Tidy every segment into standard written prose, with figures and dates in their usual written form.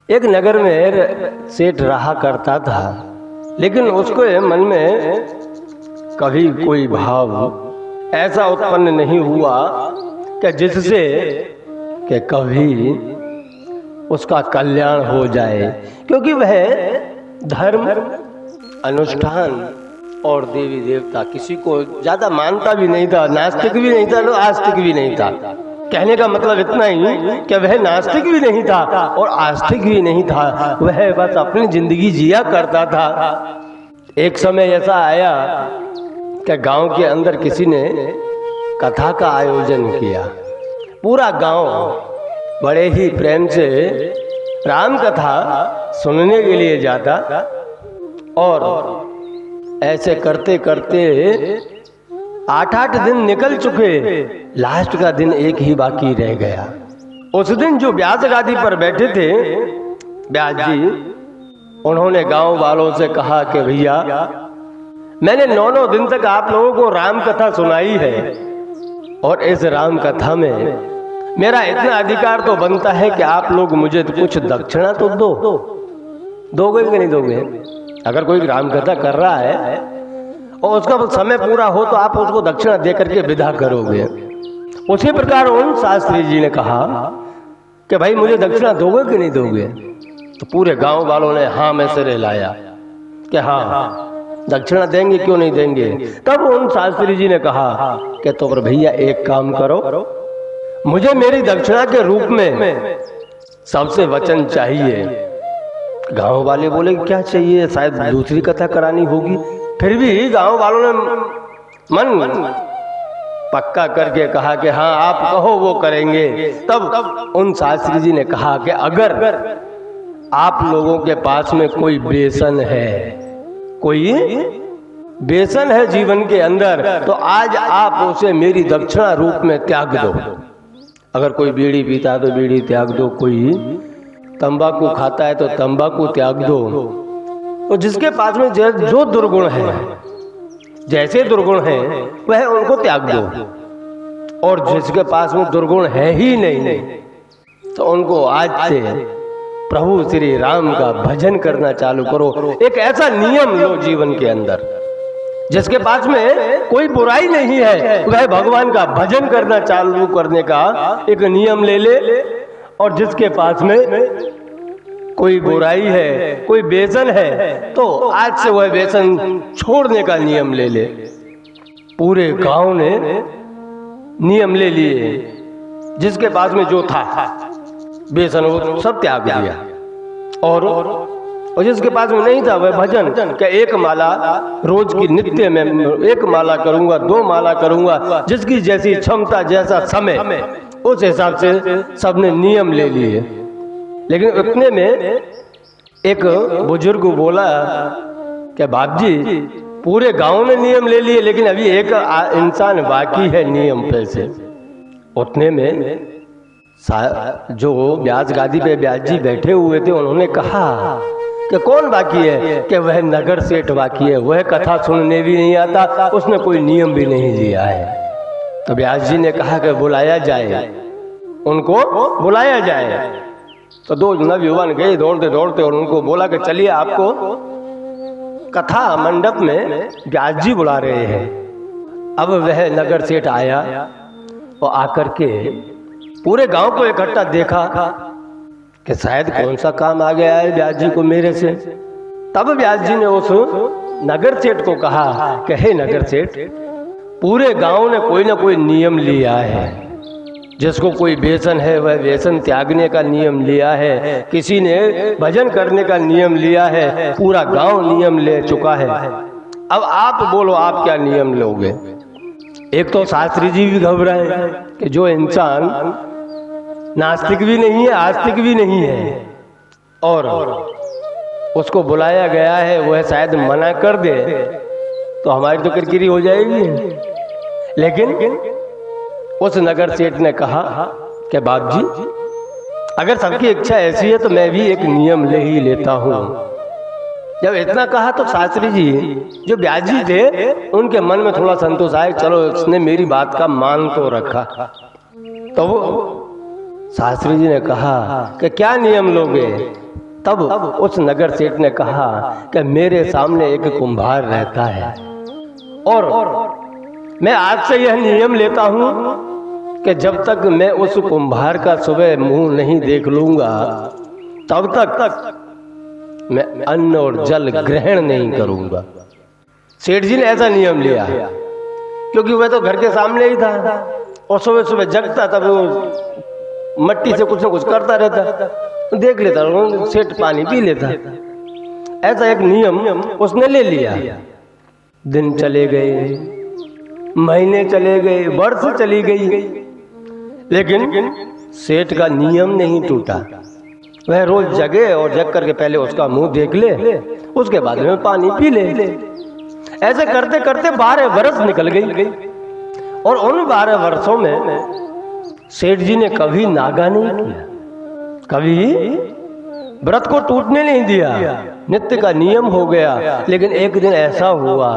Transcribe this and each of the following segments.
एक नगर में सेठ रहा करता था, लेकिन उसके मन में कभी कोई भाव ऐसा उत्पन्न नहीं हुआ कि जिससे कि कभी उसका कल्याण हो जाए, क्योंकि वह धर्म, अनुष्ठान और देवी देवता किसी को ज्यादा मानता भी नहीं था। नास्तिक भी नहीं था, आस्तिक भी नहीं था। कहने का मतलब इतना ही कि वह नास्तिक भी नहीं था और आस्तिक भी नहीं था, वह बस अपनी जिंदगी जिया करता था। एक समय ऐसा आया कि गांव के अंदर किसी ने कथा का आयोजन किया। पूरा गांव बड़े ही प्रेम से राम कथा सुनने के लिए जाता और ऐसे करते करते 8-8 दिन निकल चुके। लास्ट का दिन एक ही बाकी रह गया। उस दिन जो व्यास गादी पर बैठे थे व्यास जी, उन्होंने गांव वालों से कहा कि भैया, मैंने 9 दिन तक आप लोगों को राम कथा सुनाई है और इस राम कथा में मेरा इतना अधिकार तो बनता है कि आप लोग मुझे कुछ दक्षिणा तो दोगे कि नहीं दोगे? अगर कोई राम कथा कर रहा है और उसका समय पूरा हो तो आप उसको दक्षिणा दे करके विदा करोगे। उसी प्रकार उन शास्त्री जी ने कहा कि भाई मुझे दक्षिणा दोगे कि नहीं दोगे? तो पूरे गांव वालों ने हाँ में सिर हिलाया कि हाँ दक्षिणा देंगे, क्यों नहीं देंगे। तब उन शास्त्री जी ने कहा कि तो पर भैया एक काम करो, मुझे मेरी दक्षिणा के रूप में सबसे वचन चाहिए। गांव वाले बोले क्या चाहिए, शायद दूसरी कथा करानी होगी। फिर भी गांव वालों ने मन पक्का करके कहा कि हाँ आप कहो वो करेंगे। तब उन शास्त्री जी ने कहा कि अगर आप लोगों के पास में कोई व्यसन है जीवन के अंदर, तो आज आप उसे मेरी दक्षिणा रूप में त्याग दो। अगर कोई बीड़ी पीता है तो बीड़ी त्याग दो, कोई तंबाकू खाता है तो तंबाकू त्याग दो। तो जिसके पास में जो दुर्गुण है, जैसे दुर्गुण है वह उनको त्याग दो, और जिसके पास में दुर्गुण है ही नहीं तो उनको आज से प्रभु श्री राम का भजन करना चालू करो। एक ऐसा नियम लो जीवन के अंदर, जिसके पास में कोई बुराई नहीं है वह भगवान का भजन करना चालू करने का एक नियम ले। और जिसके पास में कोई बुराई है, कोई व्यसन है, तो आज से वह व्यसन छोड़ने का नियम ले। पूरे गांव ने नियम ले लिए। जिसके पास में जो था व्यसन वो सब त्याग दिया, और जिसके पास में नहीं था वह भजन क्या एक माला रोज की नित्य में 1 माला करूंगा, 2 माला करूंगा, जिसकी जैसी क्षमता, जैसा समय, उस हिसाब से सबने नियम ले लिए। लेकिन उतने में एक बुजुर्ग बोला कि बाप जी पूरे गांव ने नियम ले लिए, लेकिन अभी एक इंसान बाकी है नियम पे से। उतने में जो व्यास गादी पे व्यास जी बैठे हुए थे उन्होंने कहा कि कौन बाकी है? कि वह नगर सेठ बाकी है, वह कथा सुनने भी नहीं आता, उसने कोई नियम भी नहीं लिया है। तो व्यास जी ने कहा कि बुलाया जाए, उनको बुलाया जाए। तो 2 नवयुवान गए दौड़ते दौड़ते और उनको बोला कि चलिए आपको कथा मंडप में व्यास जी बुला रहे हैं। अब वह नगर सेठ आया और आकर के पूरे गांव को इकट्ठा देखा कि शायद कौन सा काम आ गया है व्यास जी को मेरे से। तब व्यास जी ने उस नगर सेठ को कहा कि हे नगर सेठ, पूरे गांव ने कोई ना कोई नियम लिया है। जिसको कोई व्यसन है वह व्यसन त्यागने का नियम लिया है, किसी ने भजन करने का नियम लिया है, पूरा गांव नियम ले चुका है। अब आप बोलो आप क्या नियम लोगे? एक तो शास्त्री जी भी घबराए कि जो इंसान नास्तिक भी नहीं है, आस्तिक भी नहीं है, और उसको बुलाया गया है, वह शायद मना कर दे तो हमारी तो किरकिरी हो जाएगी। लेकिन उस नगर सेठ ने कहा कि बाप जी अगर सबकी इच्छा ऐसी है तो मैं भी एक नियम ले ही लेता हूँ। जब इतना कहा तो शास्त्री जी जो व्यास जी थे उनके मन में थोड़ा संतोष आया, चलो इसने मेरी बात का मान तो रखा। तो वो शास्त्री जी ने कहा कि क्या नियम लोगे? तब उस नगर सेठ ने कहा कि मेरे सामने एक कुम्हार रहता है और मैं आज से यह नियम लेता हूं कि जब तक मैं उस कुम्हार का सुबह मुंह नहीं देख लूंगा तब तक मैं अन्न और जल ग्रहण नहीं करूंगा। सेठ जी ने ऐसा नियम लिया क्योंकि वह तो घर के सामने ही था और सुबह सुबह जगता तब वो मट्टी से कुछ न कुछ करता रहता, देख लेता, सेठ पानी पी लेता। ऐसा एक नियम उसने ले लिया। दिन चले गए, महीने चले गए, वर्ष चली गई, लेकिन सेठ का नियम नहीं टूटा। वह रोज जगे और जग करके पहले उसका मुंह देख ले, उसके बाद में पानी पी ले। ऐसे करते करते 12 वर्ष निकल गई और उन 12 वर्षों में सेठ जी ने कभी नागा नहीं किया, कभी व्रत को टूटने नहीं दिया। नित्य का नियम हो गया। लेकिन एक दिन ऐसा हुआ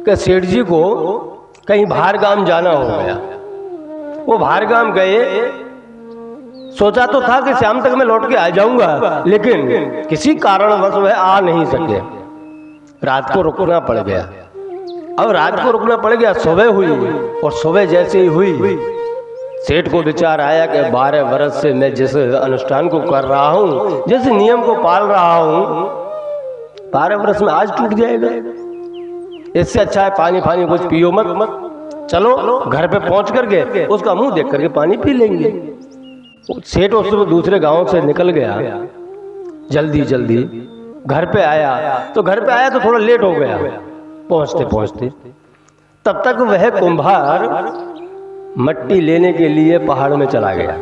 कि सेठ जी को कहीं बाहर गांव जाना हो गया। वो बाहर गांव गए, सोचा तो था कि शाम तक मैं लौट के आ जाऊंगा, लेकिन किसी कारणवश वह आ नहीं सके। रात को रुकना पड़ गया। अब रात को रुकना पड़ गया, सुबह हुई और सुबह जैसे ही हुई सेठ को विचार आया कि 12 वर्ष से मैं जिस अनुष्ठान को कर रहा हूँ, जिस नियम को पाल रहा हूँ, 12 वर्ष में आज टूट जाएगा। इससे अच्छा है पानी फानी कुछ पियो मत, चलो घर पे पहुंच करके उसका मुंह देख करके पानी पी लेंगे। सेठ उस दूसरे गांव से निकल गया, जल्दी जल्दी घर पे आया तो थोड़ा लेट हो गया पहुंचते पहुंचते। तब तक वह कुम्हार मट्टी लेने के लिए पहाड़ में चला गया,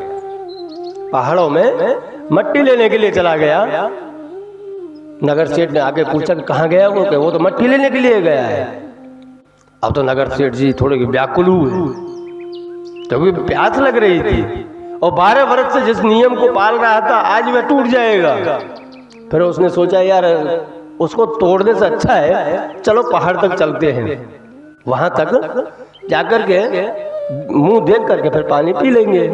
पहाड़ों में मट्टी लेने के लिए चला गया। नगर सेठ ने आके पूछा कि कहाँ गया वो? वो तो मट्टी लेने के लिए गया है। अब तो नगर सेठ जी थोड़े व्याकुल हुए क्योंकि प्यास लग रही थी और 12 वर्ष से जिस नियम को पाल रहा था आज वह टूट जाएगा। फिर उसने सोचा यार उसको तोड़ने से अच्छा है चलो पहाड़ तक चलते हैं, वहां तक जाकर के मुंह देख करके फिर पानी पी लेंगे।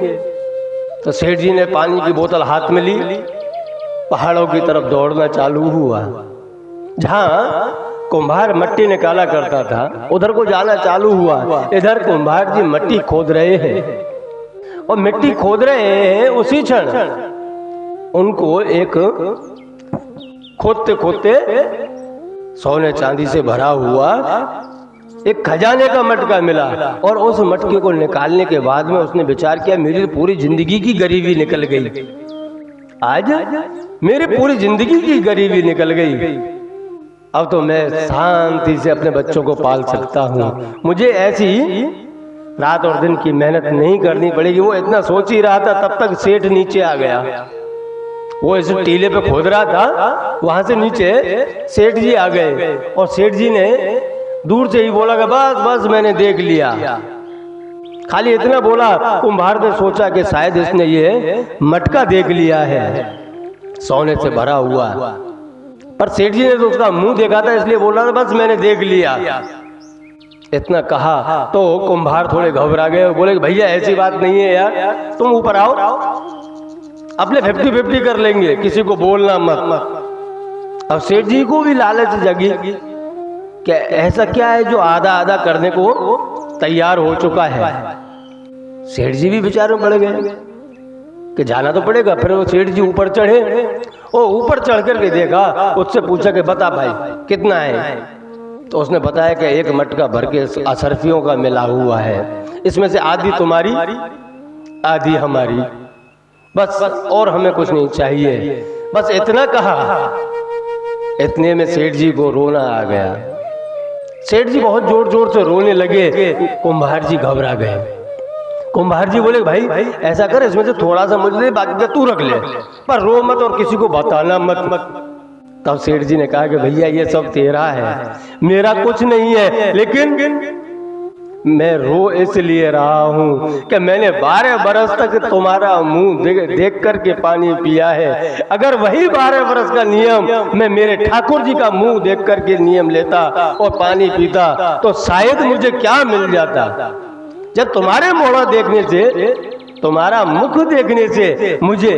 तो सेठ जी ने पानी की बोतल हाथ में ली, पहाड़ों की तरफ दौड़ना चालू हुआ। जहां कुम्हार मट्टी निकाला करता था उधर को जाना चालू हुआ। इधर कुम्हार जी मट्टी खोद रहे हैं और मिट्टी खोद रहे हैं, उसी क्षण उनको एक खोदते खोदते सोने चांदी से भरा हुआ एक खजाने का मटका मिला। और उस मटके को निकालने के बाद में उसने विचार किया मेरी पूरी जिंदगी की गरीबी निकल गई, आज मेरी पूरी जिंदगी की गरीबी निकल गई। अब तो मैं शांति से अपने बच्चों को पाल सकता हूँ, मुझे ऐसी रात और दिन की मेहनत नहीं करनी पड़ेगी। वो इतना सोच ही रहा था तब तक सेठ नीचे आ गया। वो इस टीले पे खोद रहा था, वहां से नीचे सेठ जी आ गए और सेठ जी ने दूर से ही बोला कि बस बस मैंने देख लिया। खाली इतना बोला, कुम्हार ने सोचा कि शायद इसने ये मटका देख लिया है सोने से भरा हुआ, पर सेठ जी ने तो उसका मुंह देखा था इसलिए बोला था बस मैंने देख लिया। इतना कहा तो कुम्हार थोड़े घबरा गए और बोले भैया ऐसी बात नहीं है यार, तुम ऊपर आओ, अपने 50-50 कर लेंगे, किसी को बोलना मत। अब सेठ जी को भी लालच जगी कि ऐसा क्या है जो आधा आधा करने को तैयार हो चुका है। सेठ जी भी बेचारे पड़ गए कि जाना तो पड़ेगा। फिर वो सेठ जी ऊपर चढ़े, वो ऊपर चढ़ करके देखा, उससे पूछा कि बता भाई कितना है? तो उसने बताया कि एक मटका भर के असरफियों का मिला हुआ है, इसमें से आधी तुम्हारी आधी हमारी, बस और हमें कुछ नहीं चाहिए। बस इतना कहा, इतने में सेठ जी को रोना आ गया। सेठ जी बहुत जोर जोर से रोने लगे। कुम्हार जी घबरा गए। कुम्हार जी बोले भाई ऐसा कर, इसमें से थोड़ा सा मुझे दे, बाकी तू रख ले, पर रो मत और किसी को बताना मत। तब सेठ जी ने कहा कि भैया ये सब तेरा है, मेरा कुछ नहीं है, लेकिन मैं रो इसलिए रहा हूँ कि मैंने 12 बरस तक तुम्हारा मुंह देख करके पानी पिया है। अगर वही 12 बरस का नियम मैं मेरे ठाकुर जी का मुंह देख करके नियम लेता और पानी पीता तो शायद मुझे क्या मिल जाता। जब तुम्हारे मोहरा देखने से तुम्हारा मुख देखने से मुझे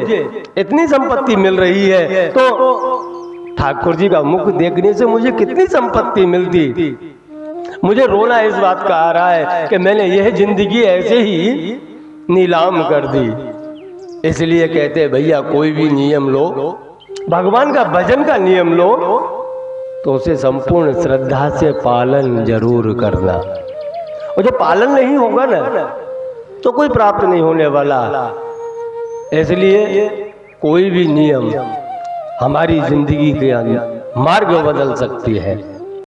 इतनी संपत्ति मिल रही है, तो ठाकुर जी का मुख देखने से मुझे कितनी संपत्ति मिलती। मुझे रोना इस बात का आ रहा है कि मैंने यह जिंदगी ऐसे ही नीलाम कर दी। इसलिए कहते भैया कोई भी नियम लो, भगवान का भजन का नियम लो, तो उसे संपूर्ण श्रद्धा से पालन जरूर करना। और जो पालन नहीं होगा ना तो कोई प्राप्त नहीं होने वाला। इसलिए कोई भी नियम हमारी जिंदगी के मार्ग बदल सकती है।